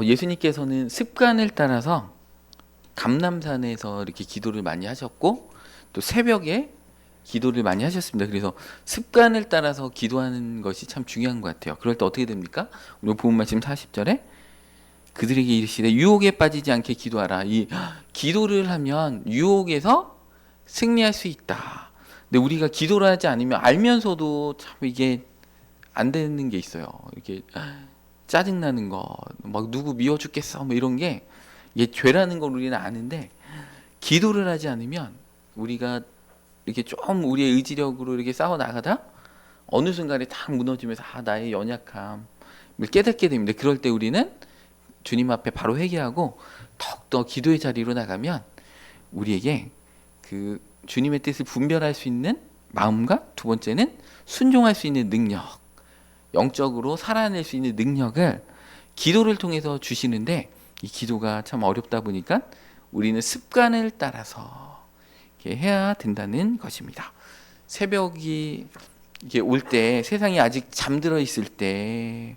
예수님께서는 습관을 따라서 감람산에서 이렇게 기도를 많이 하셨고 또 새벽에 기도를 많이 하셨습니다. 그래서 습관을 따라서 기도하는 것이 참 중요한 것 같아요. 그럴 때 어떻게 됩니까? 오늘 본 말씀 40절에 그들에게 이르시되 유혹에 빠지지 않게 기도하라. 이 기도를 하면 유혹에서 승리할 수 있다. 근데 우리가 기도를 하지 않으면 알면서도 참 이게 안 되는 게 있어요. 이렇게 짜증나는 거, 막 누구 미워 죽겠어, 뭐 이런 게 이게 죄라는 걸 우리는 아는데 기도를 하지 않으면 우리가 이렇게 좀 우리의 의지력으로 이렇게 싸워 나가다 어느 순간에 탁 무너지면서 나의 연약함을 깨닫게 됩니다. 그럴 때 우리는 주님 앞에 바로 회개하고 더욱더 기도의 자리로 나가면 우리에게 그 주님의 뜻을 분별할 수 있는 마음과 두 번째는 순종할 수 있는 능력, 영적으로 살아낼 수 있는 능력을 기도를 통해서 주시는데 이 기도가 참 어렵다 보니까 우리는 습관을 따라서 이렇게 해야 된다는 것입니다. 새벽이 이게 올 때 세상이 아직 잠들어 있을 때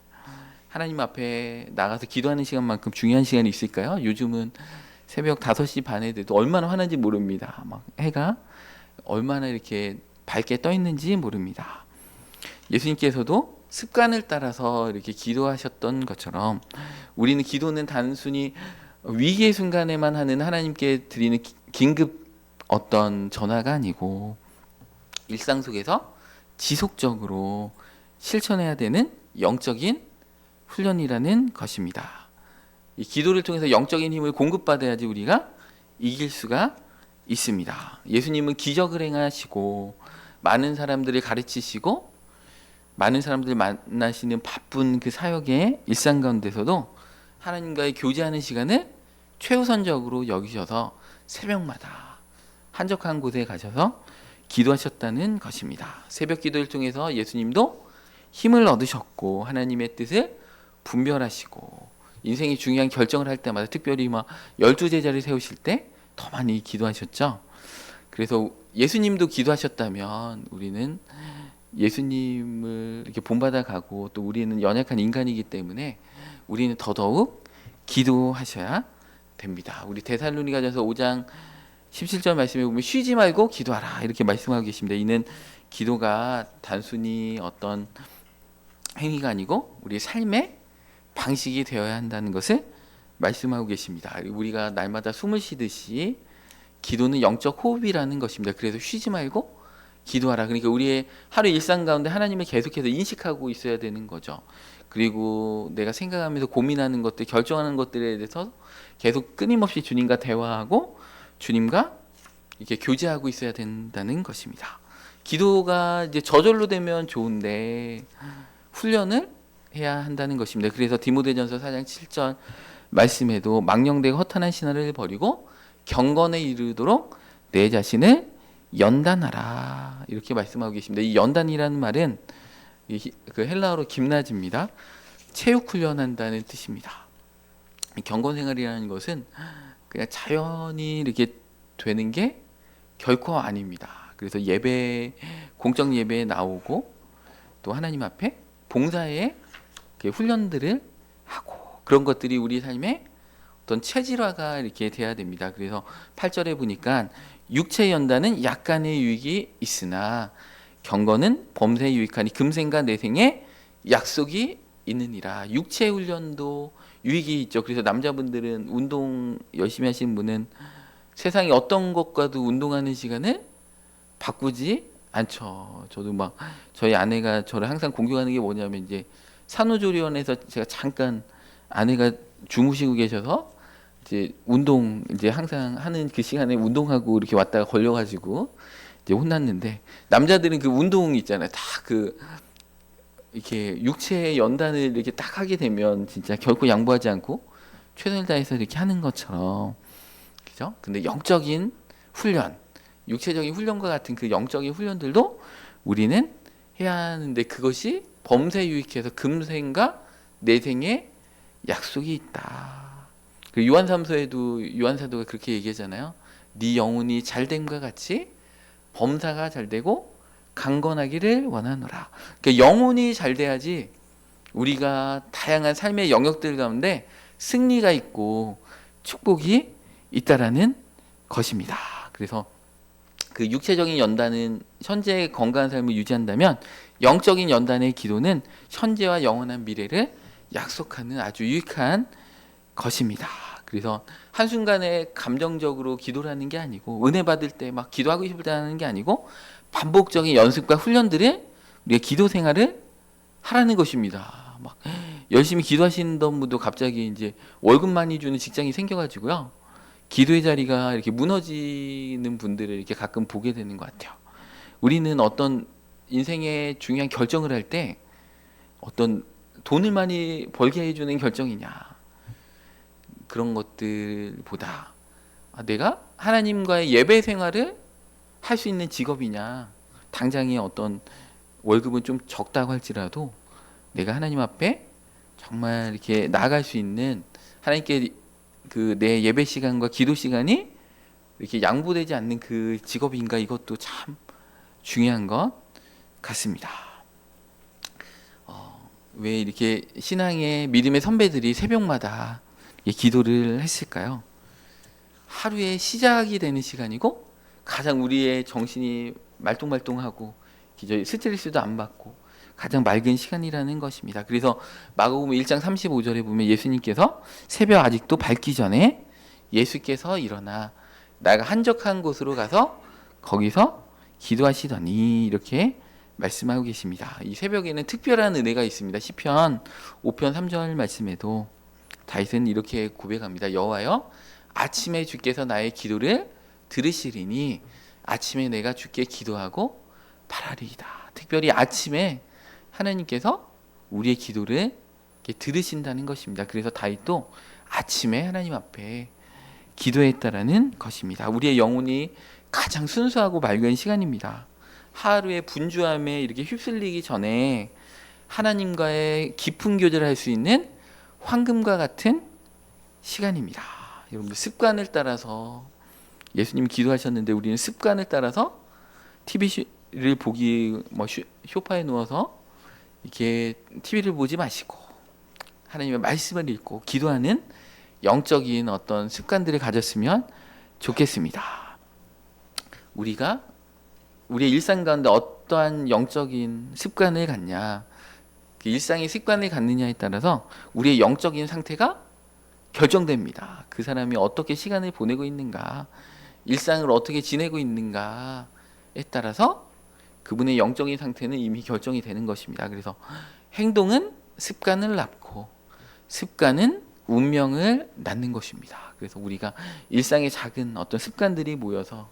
하나님 앞에 나가서 기도하는 시간만큼 중요한 시간이 있을까요? 요즘은 새벽 5시 반에 돼도 얼마나 화난지 모릅니다. 막 해가 얼마나 이렇게 밝게 떠 있는지 모릅니다. 예수님께서도 습관을 따라서 이렇게 기도하셨던 것처럼 우리는 기도는 단순히 위기의 순간에만 하는 하나님께 드리는 긴급 어떤 전화가 아니고 일상 속에서 지속적으로 실천해야 되는 영적인 훈련이라는 것입니다. 이 기도를 통해서 영적인 힘을 공급받아야지 우리가 이길 수가 있습니다. 예수님은 기적을 행하시고 많은 사람들을 가르치시고 많은 사람들을 만나시는 바쁜 그 사역의 일상 가운데서도 하나님과의 교제하는 시간을 최우선적으로 여기셔서 새벽마다 한적한 곳에 가셔서 기도하셨다는 것입니다. 새벽 기도를 통해서 예수님도 힘을 얻으셨고 하나님의 뜻을 분별하시고 인생이 중요한 결정을 할 때마다 특별히 막 12제자를 세우실 때 더 많이 기도하셨죠. 그래서 예수님도 기도하셨다면 우리는 예수님을 이렇게 본받아 가고 또 우리는 연약한 인간이기 때문에 우리는 더더욱 기도하셔야 됩니다. 우리 데살로니가전서 5장 17절 말씀에 보면 쉬지 말고 기도하라 이렇게 말씀하고 계십니다. 이는 기도가 단순히 어떤 행위가 아니고 우리의 삶의 방식이 되어야 한다는 것을 말씀하고 계십니다. 우리가 날마다 숨을 쉬듯이 기도는 영적 호흡이라는 것입니다. 그래서 쉬지 말고 기도하라. 그러니까 우리의 하루 일상 가운데 하나님을 계속해서 인식하고 있어야 되는 거죠. 그리고 내가 생각하면서 고민하는 것들, 결정하는 것들에 대해서 계속 끊임없이 주님과 대화하고 주님과 이렇게 교제하고 있어야 된다는 것입니다. 기도가 이제 저절로 되면 좋은데 훈련을 해야 한다는 것입니다. 그래서 디모데전서 4장 7절 말씀에도 망령되고 허탄한 신화를 버리고 경건에 이르도록 내 자신을 연단하라 이렇게 말씀하고 계십니다. 이 연단이라는 말은 그 헬라어로 김나지입니다. 체육 훈련한다는 뜻입니다. 경건생활이라는 것은 그냥 자연히 이렇게 되는 게 결코 아닙니다. 그래서 예배, 공적 예배에 나오고 또 하나님 앞에 봉사의 훈련들을 하고 그런 것들이 우리 삶의 어떤 체질화가 이렇게 돼야 됩니다. 그래서 8절에 보니까 육체의 연단은 약간의 유익이 있으나 경건은 범사에 유익하니 금생과 내생에 약속이 있느니라. 육체 훈련도 유익이 있죠. 그래서 남자분들은 운동 열심히 하시는 분은 세상에 어떤 것과도 운동하는 시간을 바꾸지 않죠. 저도 막 저희 아내가 저를 항상 공격하는 게 뭐냐면 이제 산후조리원에서 제가 잠깐 아내가 주무시고 계셔서 이제 운동 이제 항상 하는 그 시간에 운동하고 이렇게 왔다가 걸려가지고 이제 혼났는데 남자들은 그 운동 있잖아요. 다 그 이렇게 육체의 연단을 이렇게 딱 하게 되면 진짜 결코 양보하지 않고 최선을 다해서 이렇게 하는 것처럼 그죠? 근데 영적인 훈련, 육체적인 훈련과 같은 그 영적인 훈련들도 우리는 해야 하는데 그것이 범사에 유익해서 금생과 내생에 약속이 있다. 그 요한삼서에도 요한사도가 그렇게 얘기하잖아요. 네 영혼이 잘됨과 같이 범사가 잘되고 강건하기를 원하노라. 그러니까 영혼이 잘돼야지 우리가 다양한 삶의 영역들 가운데 승리가 있고 축복이 있다라는 것입니다. 그래서 그 육체적인 연단은 현재의 건강한 삶을 유지한다면 영적인 연단의 기도는 현재와 영원한 미래를 약속하는 아주 유익한 것입니다. 그래서 한순간에 감정적으로 기도를 하는 게 아니고 은혜 받을 때 막 기도하고 싶다는 게 아니고 반복적인 연습과 훈련들을 우리의 기도 생활을 하라는 것입니다. 막 열심히 기도하시는 분도 갑자기 이제 월급 많이 주는 직장이 생겨가지고요. 기도의 자리가 이렇게 무너지는 분들을 이렇게 가끔 보게 되는 것 같아요. 우리는 어떤 인생의 중요한 결정을 할 때 어떤 돈을 많이 벌게 해주는 결정이냐 그런 것들보다 내가 하나님과의 예배 생활을 할 수 있는 직업이냐 당장의 어떤 월급은 좀 적다고 할지라도 내가 하나님 앞에 정말 이렇게 나아갈 수 있는 하나님께 그 내 예배 시간과 기도 시간이 이렇게 양보되지 않는 그 직업인가 이것도 참 중요한 것 같습니다. 왜 이렇게 신앙의 믿음의 선배들이 새벽마다 기도를 했을까요? 하루의 시작이 되는 시간이고 가장 우리의 정신이 말똥말똥하고 스트레스도 안 받고 가장 맑은 시간이라는 것입니다. 그래서 마가복음 1장 35절에 보면 예수님께서 새벽 아직도 밝기 전에 예수께서 일어나 나가 한적한 곳으로 가서 거기서 기도하시더니 이렇게 말씀하고 계십니다. 이 새벽에는 특별한 은혜가 있습니다. 시편 5편 3절 말씀에도 다윗은 이렇게 고백합니다. 여호와여 아침에 주께서 나의 기도를 들으시리니 아침에 내가 주께 기도하고 바라리이다. 특별히 아침에 하나님께서 우리의 기도를 들으신다는 것입니다. 그래서 다윗도 아침에 하나님 앞에 기도했다라는 것입니다. 우리의 영혼이 가장 순수하고 맑은 시간입니다. 하루의 분주함에 이렇게 휩쓸리기 전에 하나님과의 깊은 교제를 할 수 있는 황금과 같은 시간입니다. 여러분들 습관을 따라서 예수님이 기도하셨는데 우리는 습관을 따라서 TV를 보기 소파에 누워서 이렇게 TV를 보지 마시고 하나님의 말씀을 읽고 기도하는 영적인 어떤 습관들을 가졌으면 좋겠습니다. 우리가 우리의 일상 가운데 어떠한 영적인 습관을 갖냐, 그 일상의 습관을 갖느냐에 따라서 우리의 영적인 상태가 결정됩니다. 그 사람이 어떻게 시간을 보내고 있는가, 일상을 어떻게 지내고 있는가에 따라서 그분의 영적인 상태는 이미 결정이 되는 것입니다. 그래서 행동은 습관을 낳고 습관은 운명을 낳는 것입니다. 그래서 우리가 일상의 작은 어떤 습관들이 모여서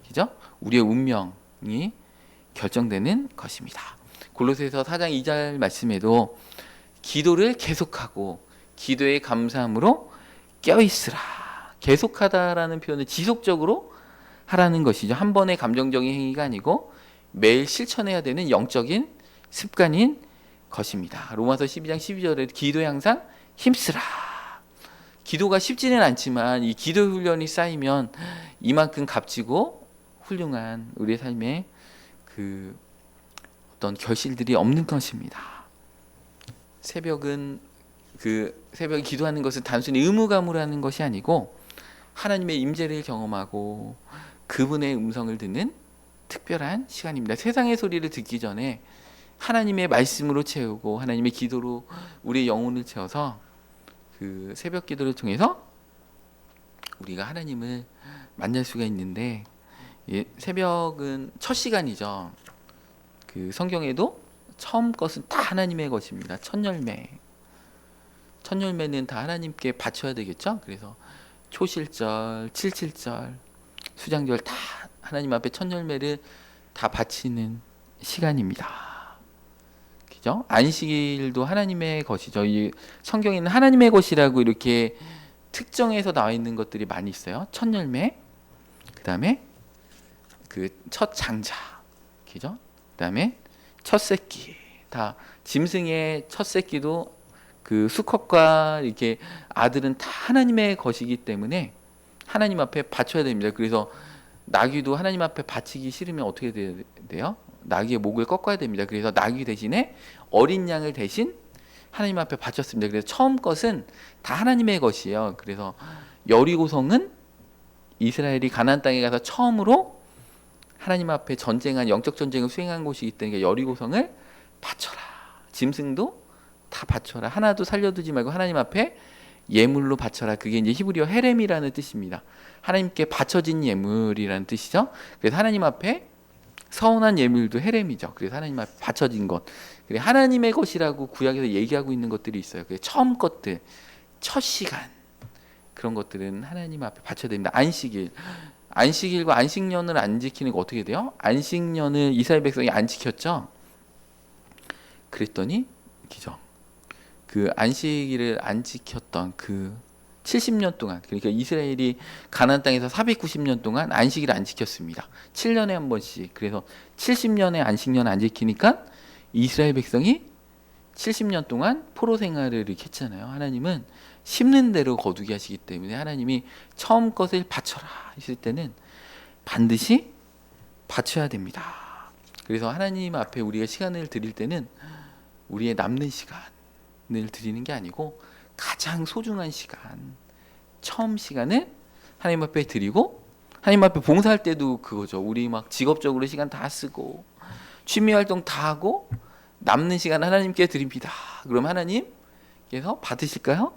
그죠? 우리의 운명이 결정되는 것입니다. 골로새서 4장 2절 말씀에도 기도를 계속하고 기도의 감사함으로 껴있으라. 계속하다라는 표현은 지속적으로 하라는 것이죠. 한 번의 감정적인 행위가 아니고 매일 실천해야 되는 영적인 습관인 것입니다. 로마서 12장 12절에 기도에 항상 힘쓰라. 기도가 쉽지는 않지만 이 기도 훈련이 쌓이면 이만큼 값지고 훌륭한 우리의 삶에 그 어떤 결실들이 없는 것입니다. 새벽에 기도하는 것은 단순히 의무감으로 하는 것이 아니고 하나님의 임재를 경험하고 그분의 음성을 듣는 특별한 시간입니다. 세상의 소리를 듣기 전에 하나님의 말씀으로 채우고 하나님의 기도로 우리의 영혼을 채워서 그 새벽 기도를 통해서 우리가 하나님을 만날 수가 있는데 새벽은 첫 시간이죠. 그 성경에도 처음 것은 다 하나님의 것입니다. 첫 열매는 다 하나님께 바쳐야 되겠죠. 그래서 초실절, 칠칠절, 수장절 다 하나님 앞에 첫 열매를 다 바치는 시간입니다. 그죠? 안식일도 하나님의 것이죠. 이 성경에는 하나님의 것이라고 이렇게 특정해서 나와 있는 것들이 많이 있어요. 첫 열매, 그 다음에 그 첫 장자, 그죠? 그 다음에 첫 새끼, 다 짐승의 첫 새끼도 그 수컷과 이렇게 아들은 다 하나님의 것이기 때문에 하나님 앞에 바쳐야 됩니다. 그래서 나귀도 하나님 앞에 바치기 싫으면 어떻게 돼요? 나귀의 목을 꺾어야 됩니다. 그래서 나귀 대신에 어린 양을 대신 하나님 앞에 바쳤습니다. 그래서 처음 것은 다 하나님의 것이에요. 그래서 여리고성은 이스라엘이 가나안 땅에 가서 처음으로 하나님 앞에 전쟁한 영적 전쟁을 수행한 곳이기 때문에 여리고성을 바쳐라. 짐승도 다 바쳐라. 하나도 살려두지 말고 하나님 앞에 예물로 바쳐라. 그게 이제 히브리어 헤렘이라는 뜻입니다. 하나님께 바쳐진 예물이라는 뜻이죠. 그래서 하나님 앞에 서운한 예물도 헤렘이죠. 그래서 하나님 앞에 바쳐진 것. 그래 하나님의 것이라고 구약에서 얘기하고 있는 것들이 있어요. 그래서 처음 것들, 첫 시간 그런 것들은 하나님 앞에 바쳐야 됩니다. 안식일과 안식년을 안 지키는 거 어떻게 돼요? 안식년을 이스라엘 백성이 안 지켰죠. 그랬더니 기죠. 그 안식일을 안 지켰던 그 70년 동안, 그러니까 이스라엘이 가나안 땅에서 490년 동안 안식일을 안 지켰습니다. 7년에 한 번씩. 그래서 70년에 안식년 안 지키니까 이스라엘 백성이 70년 동안 포로 생활을 이렇게 했잖아요. 하나님은 심는 대로 거두게 하시기 때문에 하나님이 처음 것을 바쳐라 했을 때는 반드시 바쳐야 됩니다. 그래서 하나님 앞에 우리가 시간을 드릴 때는 우리의 남는 시간을 드리는 게 아니고 가장 소중한 시간, 처음 시간을 하나님 앞에 드리고, 하나님 앞에 봉사할 때도 그거죠. 우리 막 직업적으로 시간 다 쓰고 취미 활동 다 하고 남는 시간 하나님께 드립니다. 그럼 하나님께서 받으실까요?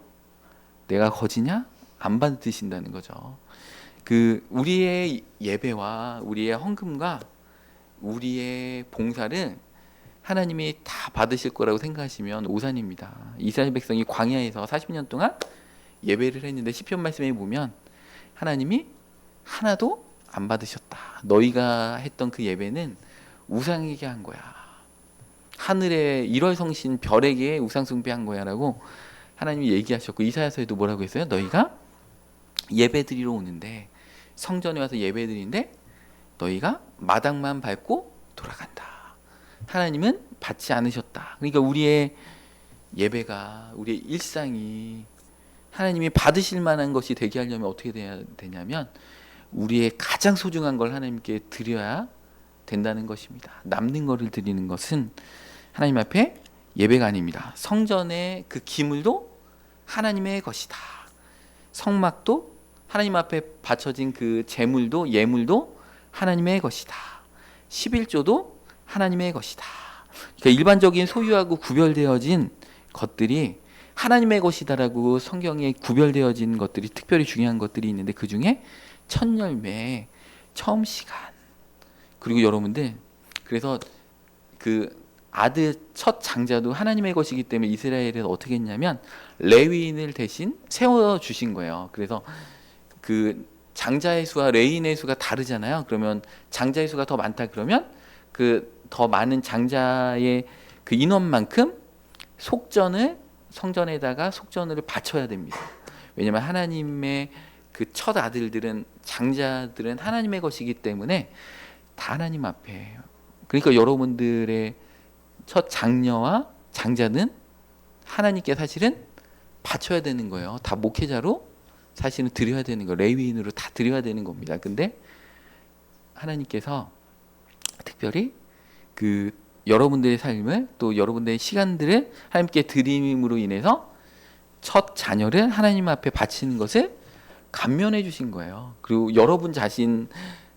내가 거지냐? 안 받으신다는 거죠. 그 우리의 예배와 우리의 헌금과 우리의 봉사를 하나님이 다 받으실 거라고 생각하시면 오산입니다. 이스라엘 백성이 광야에서 40년 동안 예배를 했는데 시편 말씀에 보면 하나님이 하나도 안 받으셨다. 너희가 했던 그 예배는 우상에게 한 거야. 하늘의 일월성신 별에게 우상 숭배한 거야라고 하나님이 얘기하셨고, 이사야서에도 뭐라고 했어요? 너희가 예배드리러 오는데, 성전에 와서 예배드리는데 너희가 마당만 밟고 돌아간다. 하나님은 받지 않으셨다. 그러니까 우리의 예배가, 우리의 일상이 하나님이 받으실 만한 것이 되게 하려면 어떻게 돼야 되냐면 우리의 가장 소중한 걸 하나님께 드려야 된다는 것입니다. 남는 거를 드리는 것은 하나님 앞에 예배가 아닙니다. 성전의 그 기물도 하나님의 것이다. 성막도 하나님 앞에 바쳐진 그 제물도, 예물도 하나님의 것이다. 11조도 하나님의 것이다. 그러니까 일반적인 소유하고 구별되어진 것들이 하나님의 것이다라고 성경에 구별되어진 것들이, 특별히 중요한 것들이 있는데 그 중에 첫 열매, 처음 시간, 그리고 여러분들, 그래서 그 아들 첫 장자도 하나님의 것이기 때문에 이스라엘에서 어떻게 했냐면 레위인을 대신 세워 주신 거예요. 그래서 그 장자의 수와 레위인의 수가 다르잖아요. 그러면 장자의 수가 더 많다 그러면 그 더 많은 장자의 그 인원만큼 성전에다가 속전을 바쳐야 됩니다. 왜냐하면 하나님의 그 첫 아들들은, 장자들은 하나님의 것이기 때문에 다 하나님 앞에, 그러니까 여러분들의 첫 장녀와 장자는 하나님께 사실은 바쳐야 되는 거예요. 다 목회자로 사실은 드려야 되는 거예요. 레위인으로 다 드려야 되는 겁니다. 근데 하나님께서 특별히 그 여러분들의 삶을, 또 여러분들의 시간들을 하나님께 드림으로 인해서 첫 자녀를 하나님 앞에 바치는 것을 감면해 주신 거예요. 그리고 여러분 자신,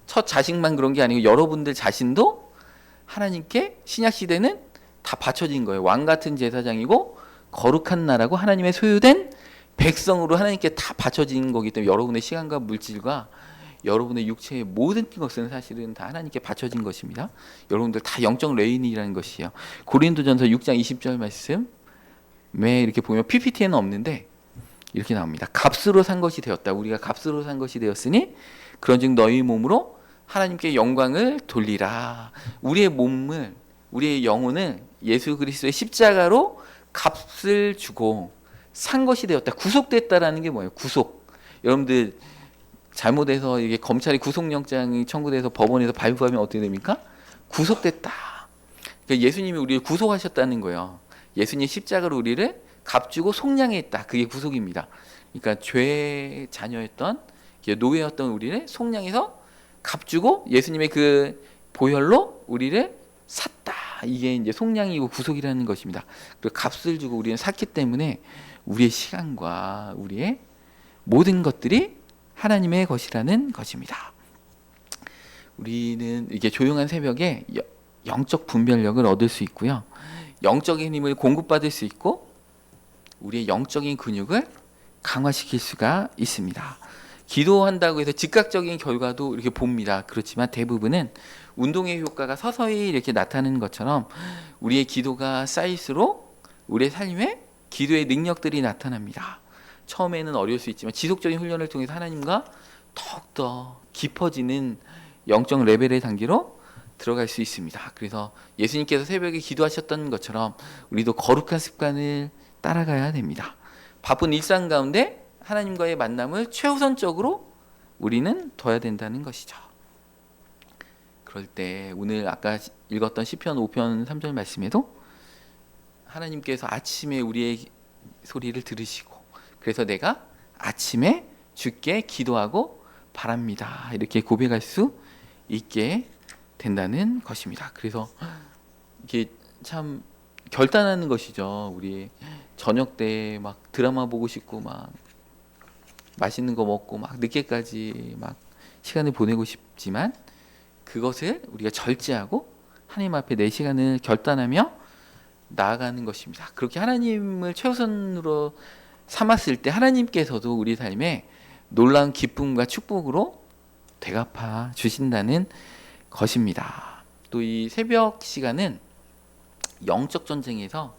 첫 자식만 그런 게 아니고 여러분들 자신도 하나님께 신약 시대는 다 바쳐진 거예요. 왕 같은 제사장이고 거룩한 나라고 하나님의 소유된 백성으로 하나님께 다 바쳐진 거기 때문에 여러분의 시간과 물질과 여러분의 육체의 모든 것은 사실은 다 하나님께 바쳐진 것입니다. 여러분들 다 영적 레인이라는 것이에요. 고린도전서 6장 20절 말씀에 이렇게 보면 PPT에는 없는데 이렇게 나옵니다. 값으로 산 것이 되었다. 우리가 값으로 산 것이 되었으니 그런즉 너희 몸으로 하나님께 영광을 돌리라. 우리의 몸을, 우리의 영혼을 예수 그리스도의 십자가로 값을 주고 산 것이 되었다. 구속됐다라는 게 뭐예요? 구속. 여러분들 잘못해서 이게 검찰이 구속영장이 청구돼서 법원에서 발부하면 어떻게 됩니까? 구속됐다. 그러니까 예수님이 우리를 구속하셨다는 거예요. 예수님 십자가로 우리를 값주고 속량했다. 그게 구속입니다. 그러니까 죄 자녀였던, 노예였던 우리를 속량해서 값주고 예수님의 그 보혈로 우리를 샀다. 이게 이제 속량이고 구속이라는 것입니다. 그리고 값을 주고 우리는 샀기 때문에 우리의 시간과 우리의 모든 것들이 하나님의 것이라는 것입니다. 우리는 이게 조용한 새벽에 영적 분별력을 얻을 수 있고요. 영적인 힘을 공급받을 수 있고 우리의 영적인 근육을 강화시킬 수가 있습니다. 기도한다고 해서 즉각적인 결과도 이렇게 봅니다. 그렇지만 대부분은 운동의 효과가 서서히 이렇게 나타나는 것처럼 우리의 기도가 쌓일수록 우리의 삶에 기도의 능력들이 나타납니다. 처음에는 어려울 수 있지만 지속적인 훈련을 통해서 하나님과 더욱더 깊어지는 영적 레벨의 단계로 들어갈 수 있습니다. 그래서 예수님께서 새벽에 기도하셨던 것처럼 우리도 거룩한 습관을 따라가야 됩니다. 바쁜 일상 가운데 하나님과의 만남을 최우선적으로 우리는 둬야 된다는 것이죠. 그럴 때 오늘 아까 읽었던 시편 5편 3절 말씀에도 하나님께서 아침에 우리의 소리를 들으시고 그래서 내가 아침에 주께 기도하고 바랍니다. 이렇게 고백할 수 있게 된다는 것입니다. 그래서 이게 참 결단하는 것이죠. 우리 저녁 때 막 드라마 보고 싶고 막 맛있는 거 먹고 막 늦게까지 막 시간을 보내고 싶지만 그것을 우리가 절제하고 하나님 앞에 내 시간을 결단하며 나아가는 것입니다. 그렇게 하나님을 최우선으로 삼았을 때 하나님께서도 우리 삶에 놀라운 기쁨과 축복으로 되갚아 주신다는 것입니다. 또 이 새벽 시간은 영적 전쟁에서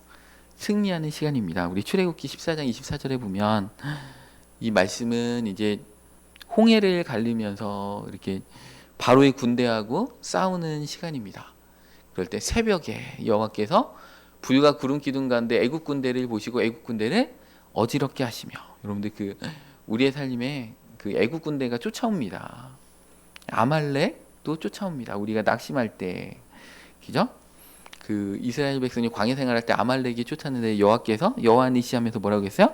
승리하는 시간입니다. 우리 출애굽기 14장 24절에 보면 이 말씀은 이제 홍해를 가르면서 이렇게 바로의 군대하고 싸우는 시간입니다. 그럴 때 새벽에 여호와께서 불과 구름 기둥 가운데 애국 군대를 보시고 애국 군대를 어지럽게 하시며 여러분들 그 우리의 삶에 그 애국 군대가 쫓아옵니다. 아말렉도 쫓아옵니다. 우리가 낙심할 때 그죠? 그 이스라엘 백성이 광야 생활할 때 아말렉이 쫓았는데 여호와께서 여호와 니시 하면서 뭐라고 했어요?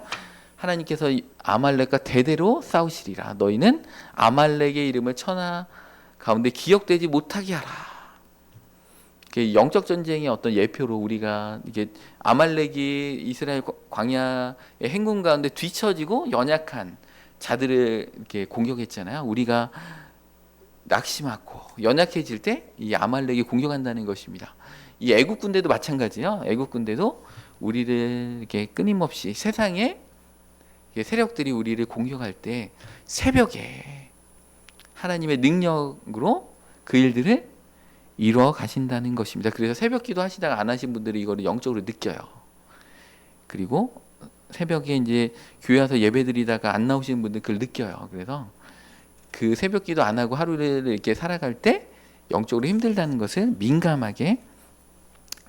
하나님께서 아말렉과 대대로 싸우시리라. 너희는 아말렉의 이름을 천하 가운데 기억되지 못하게 하라. 영적 전쟁의 어떤 예표로 우리가 이게 아말렉이 이스라엘 광야의 행군 가운데 뒤처지고 연약한 자들을 이렇게 공격했잖아요. 우리가 낙심하고 연약해질 때 이 아말렉이 공격한다는 것입니다. 이 애국 군대도 마찬가지예요. 애국 군대도 우리를 이렇게 끊임없이 세상의 세력들이 우리를 공격할 때 새벽에 하나님의 능력으로 그 일들을 이루어 가신다는 것입니다. 그래서 새벽 기도 하시다가 안 하신 분들이 이거를 영적으로 느껴요. 그리고 새벽에 이제 교회 와서 예배 드리다가 안 나오시는 분들 그걸 느껴요. 그래서 그 새벽 기도 안 하고 하루를 이렇게 살아갈 때 영적으로 힘들다는 것을 민감하게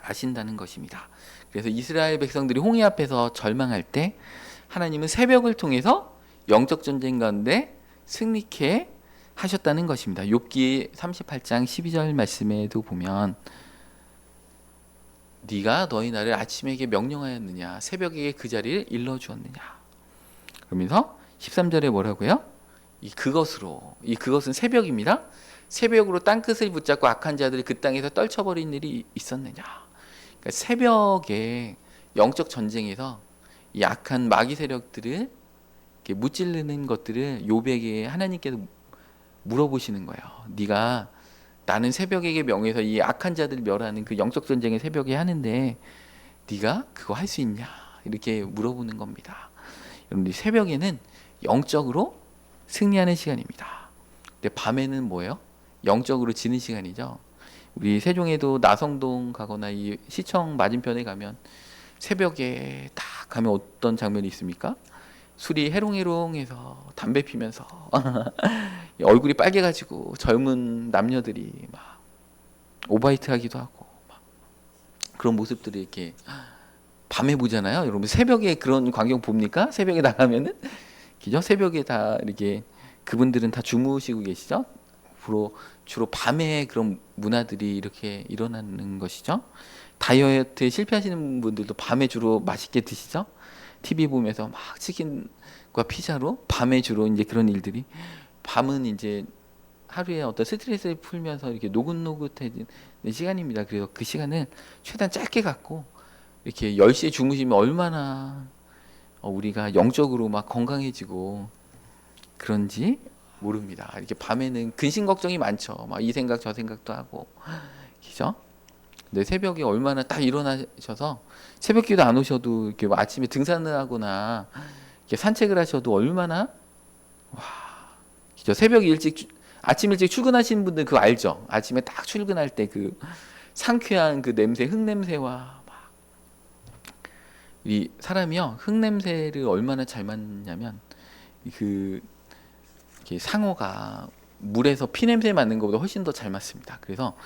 아신다는 것입니다. 그래서 이스라엘 백성들이 홍해 앞에서 절망할 때 하나님은 새벽을 통해서 영적 전쟁 가운데 승리케 하셨다는 것입니다. 욥기 38장 12절 말씀에도 보면 네가 너희 나를 아침에게 명령하였느냐 새벽에게 그 자리를 일러주었느냐 그러면서 13절에 뭐라고요? 그것은 새벽입니다. 새벽으로 땅끝을 붙잡고 악한 자들을 그 땅에서 떨쳐버린 일이 있었느냐. 그러니까 새벽에 영적 전쟁에서 이 악한 마귀 세력들을 이렇게 무찌르는 것들을 욥에게 하나님께서 물어보시는 거예요. 네가 나는 새벽에게 명해서 이 악한 자들을 멸하는 그 영적 전쟁을 새벽에 하는데 네가 그거 할 수 있냐 이렇게 물어보는 겁니다. 여러분들 새벽에는 영적으로 승리하는 시간입니다. 근데 밤에는 뭐예요? 영적으로 지는 시간이죠. 우리 세종에도 나성동 가거나 이 시청 맞은편에 가면 새벽에 딱 가면 어떤 장면이 있습니까? 술이 해롱해롱해서 담배 피면서 얼굴이 빨개가지고 젊은 남녀들이 막 오바이트 하기도 하고 막 그런 모습들이 이렇게 밤에 보잖아요. 여러분 새벽에 그런 광경 봅니까? 새벽에 나가면은 그죠? 새벽에 다 이렇게 그분들은 다 주무시고 계시죠? 주로 밤에 그런 문화들이 이렇게 일어나는 것이죠. 다이어트에 실패하시는 분들도 밤에 주로 맛있게 드시죠. TV 보면서 막 치킨과 피자로 밤에 주로 이제 그런 일들이 밤은 이제 하루에 어떤 스트레스를 풀면서 이렇게 노긋노긋해지는 시간입니다. 그래서 그 시간을 최대한 짧게 갖고 이렇게 10시에 주무시면 얼마나 우리가 영적으로 막 건강해지고 그런지 모릅니다. 이렇게 밤에는 근심 걱정이 많죠. 막 이 생각 저 생각도 하고, 그죠? 근데 새벽에 얼마나 딱 일어나셔서 새벽기도 안 오셔도 이렇게 뭐 아침에 등산을 하거나 이렇게 산책을 하셔도 얼마나 그죠? 아침 일찍 출근하시는 분들 그거 알죠? 아침에 딱 출근할 때 그 상쾌한 그 냄새, 흙 냄새와 막 이 사람이요 흙 냄새를 얼마나 잘 맡냐면 그 이렇게 상어가 물에서 피 냄새 맡는 것보다 훨씬 더 잘 맡습니다. 그래서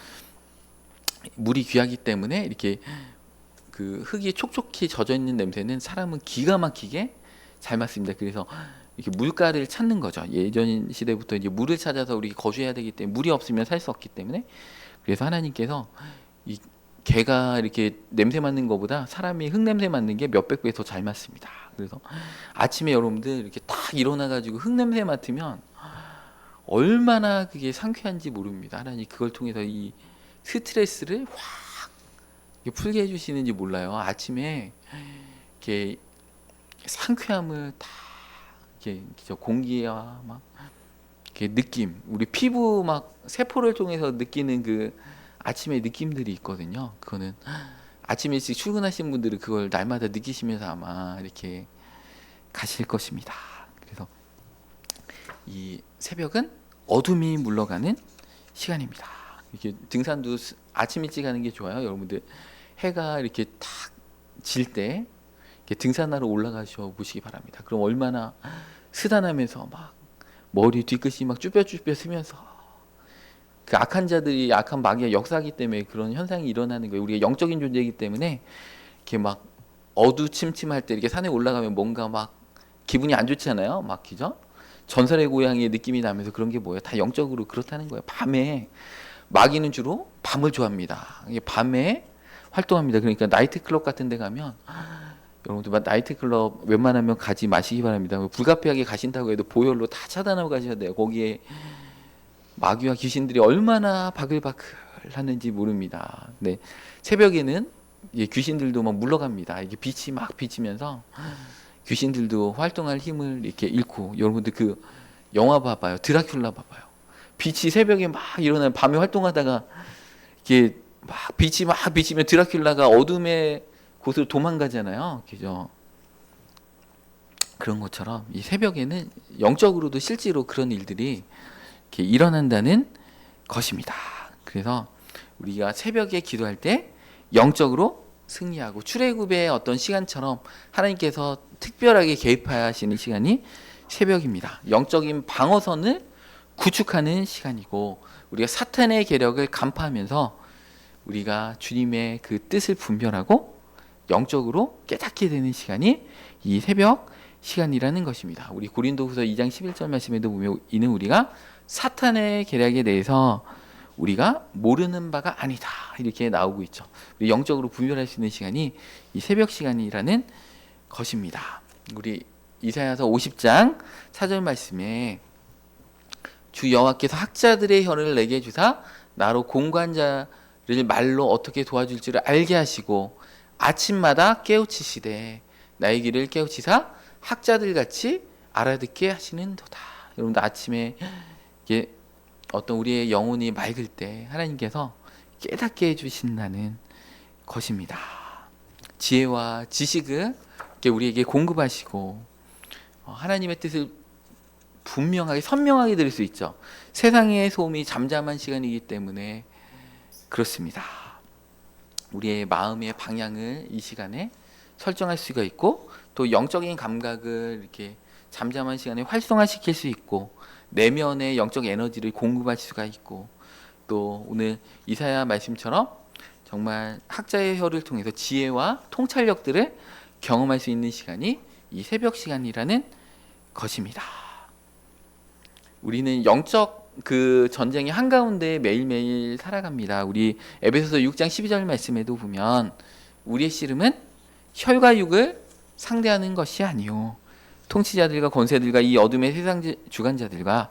물이 귀하기 때문에 이렇게 그 흙이 촉촉히 젖어 있는 냄새는 사람은 기가 막히게 잘 맡습니다. 그래서 이렇게 물가를 찾는 거죠. 예전 시대부터 이제 물을 찾아서 우리 거주해야 되기 때문에 물이 없으면 살 수 없기 때문에 그래서 하나님께서 이 개가 이렇게 냄새 맡는 것보다 사람이 흙 냄새 맡는 게 몇백 배 더 잘 맡습니다. 그래서 아침에 여러분들 이렇게 딱 일어나 가지고 흙 냄새 맡으면 얼마나 그게 상쾌한지 모릅니다. 하나님 그걸 통해서 이 스트레스를 확 풀게 해주시는지 몰라요. 아침에 이렇게 상쾌함을 다 이렇게 공기와 막 이렇게 느낌, 우리 피부 막 세포를 통해서 느끼는 그 아침의 느낌들이 있거든요. 그거는 아침 일찍 출근하신 분들은 그걸 날마다 느끼시면서 아마 이렇게 가실 것입니다. 그래서 이 새벽은 어둠이 물러가는 시간입니다. 이렇게 등산도 아침 일찍 하는 게 좋아요. 여러분들 해가 이렇게 탁 질 때 등산하러 올라가셔 보시기 바랍니다. 그럼 얼마나 스단하면서 막 머리 뒤끝이 막 쭈뼛쭈뼛 쓰면서 그 악한 자들이 악한 마귀가 역사하기 때문에 그런 현상이 일어나는 거예요. 우리가 영적인 존재이기 때문에 이렇게 막 어두침침할 때 이렇게 산에 올라가면 뭔가 막 기분이 안 좋잖아요. 막 그죠? 전설의 고향의 느낌이 나면서 그런 게 뭐예요? 다 영적으로 그렇다는 거예요. 밤에 마귀는 주로 밤을 좋아합니다. 이게 밤에 활동합니다. 그러니까 나이트클럽 같은 데 가면 여러분들 나이트클럽 웬만하면 가지 마시기 바랍니다. 불가피하게 가신다고 해도 보혈로 다 차단하고 가셔야 돼요. 거기에 마귀와 귀신들이 얼마나 바글바글 하는지 모릅니다. 네, 새벽에는 귀신들도 막 물러갑니다. 이게 빛이 막 비치면서 귀신들도 활동할 힘을 이렇게 잃고 여러분들 그 영화 봐봐요. 드라큘라 봐봐요. 빛이 새벽에 막 일어나면 밤에 활동하다가 이게 막 빛이 막 비치면 드라큘라가 어둠의 곳으로 도망가잖아요. 그죠? 그런 것처럼 이 새벽에는 영적으로도 실제로 그런 일들이 이렇게 일어난다는 것입니다. 그래서 우리가 새벽에 기도할 때 영적으로 승리하고 출애굽의 어떤 시간처럼 하나님께서 특별하게 개입하시는 시간이 새벽입니다. 영적인 방어선을 구축하는 시간이고 우리가 사탄의 계력을 간파하면서 우리가 주님의 그 뜻을 분별하고 영적으로 깨닫게 되는 시간이 이 새벽 시간이라는 것입니다. 우리 고린도후서 2장 11절 말씀에도 보면 이는 우리가 사탄의 계략에 대해서 우리가 모르는 바가 아니다 이렇게 나오고 있죠. 우리 영적으로 분별할 수 있는 시간이 이 새벽 시간이라는 것입니다. 우리 이사야서 50장 4절 말씀에 주 여호와께서 학자들의 혀를 내게 주사 나로 공관자를 말로 어떻게 도와줄지를 알게 하시고 아침마다 깨우치시되 나의 귀를 깨우치사 학자들 같이 알아듣게 하시는도다. 여러분들 아침에 이게 어떤 우리의 영혼이 맑을 때 하나님께서 깨닫게 해주신다는 것입니다. 지혜와 지식을 우리에게 공급하시고 하나님의 뜻을 분명하게 선명하게 들을 수 있죠. 세상의 소음이 잠잠한 시간이기 때문에 그렇습니다. 우리의 마음의 방향을 이 시간에 설정할 수가 있고 또 영적인 감각을 이렇게 잠잠한 시간에 활성화시킬 수 있고 내면의 영적 에너지를 공급할 수가 있고 또 오늘 이사야 말씀처럼 정말 학자의 혀를 통해서 지혜와 통찰력들을 경험할 수 있는 시간이 이 새벽 시간이라는 것입니다. 우리는 영적 그 전쟁의 한가운데 매일매일 살아갑니다. 우리 에베소서 6장 12절 말씀에도 보면 우리의 씨름은 혈과 육을 상대하는 것이 아니요 통치자들과 권세들과 이 어둠의 세상 주관자들과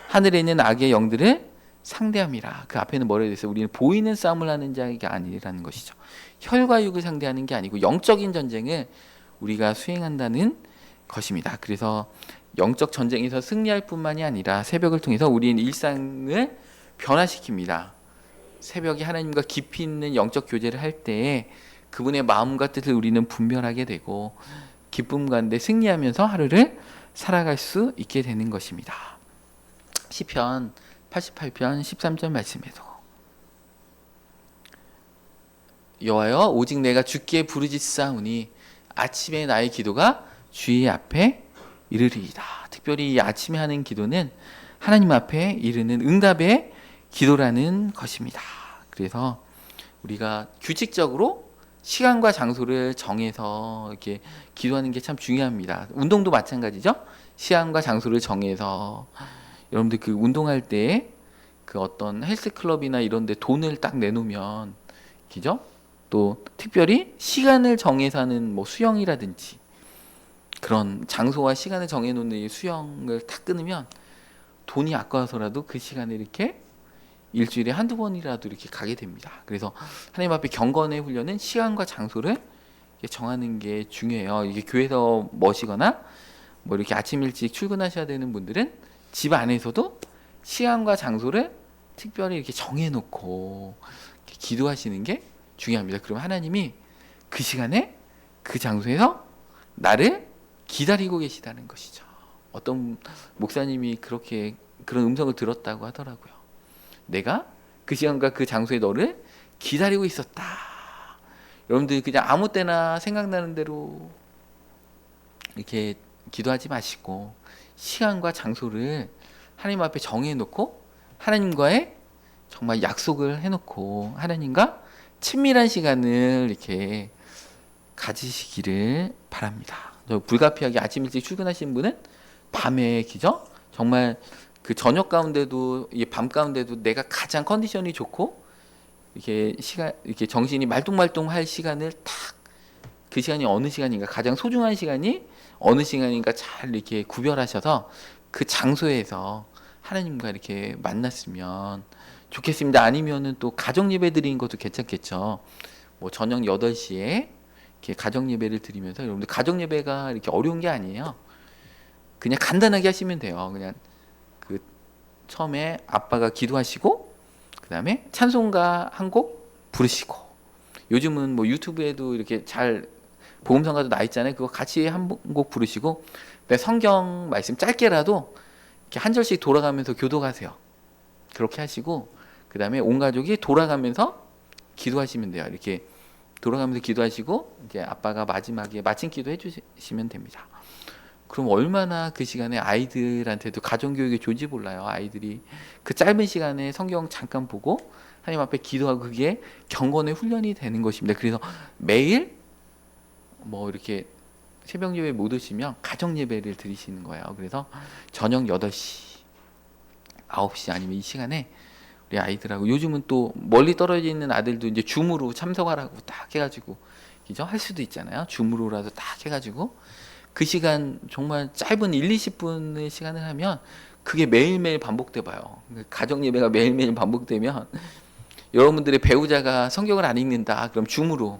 하늘에 있는 악의 영들을 상대함이라. 그 앞에는 뭐라고 됐어요? 우리는 보이는 싸움을 하는 자가 아니라는 것이죠. 혈과 육을 상대하는 게 아니고 영적인 전쟁을 우리가 수행한다는 것입니다. 그래서 영적 전쟁에서 승리할 뿐만이 아니라 새벽을 통해서 우리는 일상을 변화시킵니다. 새벽에 하나님과 깊이 있는 영적 교제를 할 때에 그분의 마음과 뜻을 우리는 분별하게 되고 기쁨 가운데 승리하면서 하루를 살아갈 수 있게 되는 것입니다. 시편 88편 13절 말씀에도 여호와여 오직 내가 주께 부르짖사오니 아침에 나의 기도가 주의 앞에 이르리이다. 특별히 이 아침에 하는 기도는 하나님 앞에 이르는 응답의 기도라는 것입니다. 그래서 우리가 규칙적으로 시간과 장소를 정해서 이렇게 기도하는 게 참 중요합니다. 운동도 마찬가지죠. 시간과 장소를 정해서 여러분들 그 운동할 때 그 어떤 헬스클럽이나 이런 데 돈을 딱 내놓으면 그죠? 또 특별히 시간을 정해서 하는 뭐 수영이라든지 그런 장소와 시간을 정해놓는 이 수영을 탁 끊으면 돈이 아까워서라도 그 시간에 이렇게 일주일에 한두 번이라도 이렇게 가게 됩니다. 그래서 하나님 앞에 경건의 훈련은 시간과 장소를 정하는 게 중요해요. 이게 교회에서 머시거나 뭐 이렇게 아침 일찍 출근하셔야 되는 분들은 집 안에서도 시간과 장소를 특별히 이렇게 정해놓고 이렇게 기도하시는 게 중요합니다. 그럼 하나님이 그 시간에 그 장소에서 나를 기다리고 계시다는 것이죠. 어떤 목사님이 그렇게 그런 음성을 들었다고 하더라고요. 내가 그 시간과 그 장소에 너를 기다리고 있었다. 여러분들 그냥 아무 때나 생각나는 대로 이렇게 기도하지 마시고 시간과 장소를 하나님 앞에 정해놓고 하나님과의 정말 약속을 해놓고 하나님과 친밀한 시간을 이렇게 가지시기를 바랍니다. 불가피하게 아침 일찍 출근하시는 분은 밤에 기죠? 정말 그 저녁 가운데도 이 밤 가운데도 내가 가장 컨디션이 좋고 이렇게 시간 이렇게 정신이 말똥말똥할 시간을 딱 그 시간이 어느 시간인가 가장 소중한 시간이 어느 시간인가 잘 이렇게 구별하셔서 그 장소에서 하나님과 이렇게 만났으면 좋겠습니다. 아니면은 또 가정 예배 드리는 것도 괜찮겠죠. 뭐 저녁 8시에 이렇게 가정 예배를 드리면서 여러분들 가정 예배가 이렇게 어려운 게 아니에요. 그냥 간단하게 하시면 돼요. 그냥 그 처음에 아빠가 기도하시고 그다음에 찬송가 한 곡 부르시고 요즘은 뭐 유튜브에도 이렇게 잘 복음성가도 나 있잖아요. 그거 같이 한 곡 부르시고 성경 말씀 짧게라도 이렇게 한 절씩 돌아가면서 교독하세요. 그렇게 하시고 그다음에 온 가족이 돌아가면서 기도하시면 돼요. 이렇게 돌아가면서 기도하시고 이제 아빠가 마지막에 마침 기도해 주시면 됩니다. 그럼 얼마나 그 시간에 아이들한테도 가정교육의 조지 몰라요. 아이들이 그 짧은 시간에 성경 잠깐 보고 하나님 앞에 기도하고 그게 경건의 훈련이 되는 것입니다. 그래서 매일 뭐 이렇게 새벽 예배 못 오시면 가정 예배를 드리시는 거예요. 그래서 저녁 8시, 9시 아니면 이 시간에 우리 아이들하고 요즘은 또 멀리 떨어져 있는 아들도 이제 줌으로 참석하라고 딱 해가지고 그죠? 할 수도 있잖아요. 줌으로라도 딱 해가지고 그 시간 정말 짧은 1, 20분의 시간을 하면 그게 매일매일 반복돼 봐요. 가정 예배가 매일매일 반복되면 여러분들의 배우자가 성경을 안 읽는다. 그럼 줌으로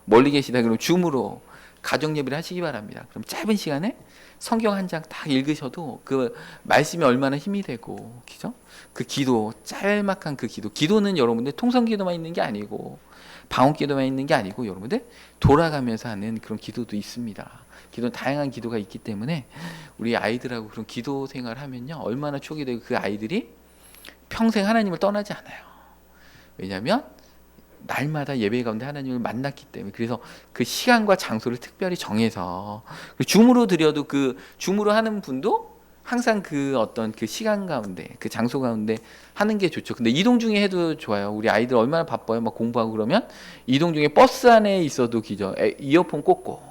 멀리 계시다. 그럼 줌으로 가정 예배를 하시기 바랍니다. 그럼 짧은 시간에 성경 한 장 딱 읽으셔도 그 말씀이 얼마나 힘이 되고, 그죠? 그 기도, 짤막한 그 기도. 기도는 여러분들 통성 기도만 있는 게 아니고, 방언 기도만 있는 게 아니고, 여러분들 돌아가면서 하는 그런 기도도 있습니다. 기도는 다양한 기도가 있기 때문에 우리 아이들하고 그런 기도 생활을 하면요, 얼마나 촉이 되고 그 아이들이 평생 하나님을 떠나지 않아요. 왜냐하면 날마다 예배 가운데 하나님을 만났기 때문에. 그래서 그 시간과 장소를 특별히 정해서 줌으로 드려도 그 줌으로 하는 분도 항상 그 어떤 그 시간 가운데 그 장소 가운데 하는 게 좋죠. 근데 이동 중에 해도 좋아요. 우리 아이들 얼마나 바빠요. 막 공부하고 그러면 이동 중에 버스 안에 있어도 기죠. 이어폰 꽂고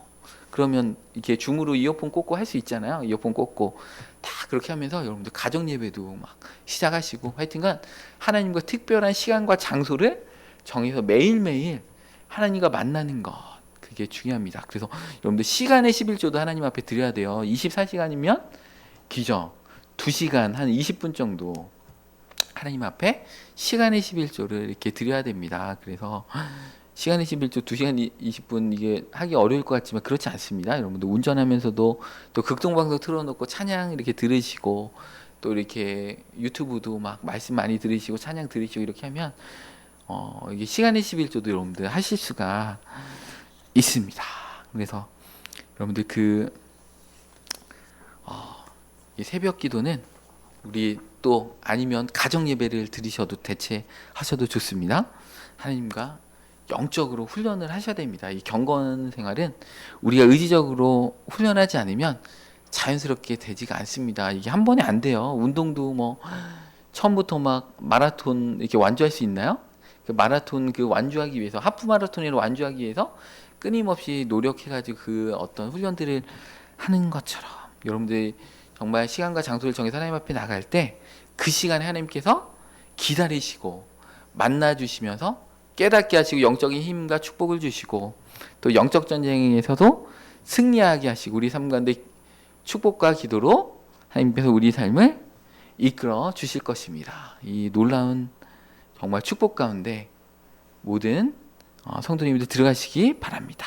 그러면 이렇게 줌으로 이어폰 꽂고 할 수 있잖아요. 이어폰 꽂고 다 그렇게 하면서 여러분들 가정 예배도 막 시작하시고 하여튼간 하나님과 특별한 시간과 장소를 정해서 매일매일 하나님과 만나는 것, 그게 중요합니다. 그래서 여러분들 시간의 11조도 하나님 앞에 드려야 돼요. 24시간이면 기죠. 2시간 한 20분 정도 하나님 앞에 시간의 11조를 이렇게 드려야 됩니다. 그래서 시간의 11조 2시간 20분 이게 하기 어려울 것 같지만 그렇지 않습니다. 여러분들 운전하면서도 또 극동방송 틀어놓고 찬양 이렇게 들으시고 또 이렇게 유튜브도 막 말씀 많이 들으시고 찬양 들으시고 이렇게 하면 이게 시간의 11조도 여러분들 하실 수가 있습니다. 그래서 여러분들 이 새벽 기도는 우리 또 아니면 가정 예배를 드리셔도 대체하셔도 좋습니다. 하나님과 영적으로 훈련을 하셔야 됩니다. 이 경건 생활은 우리가 의지적으로 훈련하지 않으면 자연스럽게 되지가 않습니다. 이게 한 번에 안 돼요. 운동도 뭐 처음부터 막 마라톤 이렇게 완주할 수 있나요? 그 마라톤 그 완주하기 위해서 하프 마라톤을 완주하기 위해서 끊임없이 노력해가지고 그 어떤 훈련들을 하는 것처럼 여러분들이 정말 시간과 장소를 정해서 하나님 앞에 나갈 때 그 시간에 하나님께서 기다리시고 만나주시면서 깨닫게 하시고 영적인 힘과 축복을 주시고 또 영적 전쟁에서도 승리하게 하시고 우리 삶 가운데 축복과 기도로 하나님께서 우리 삶을 이끌어 주실 것입니다. 이 놀라운 정말 축복 가운데 모든 성도님들 들어가시기 바랍니다.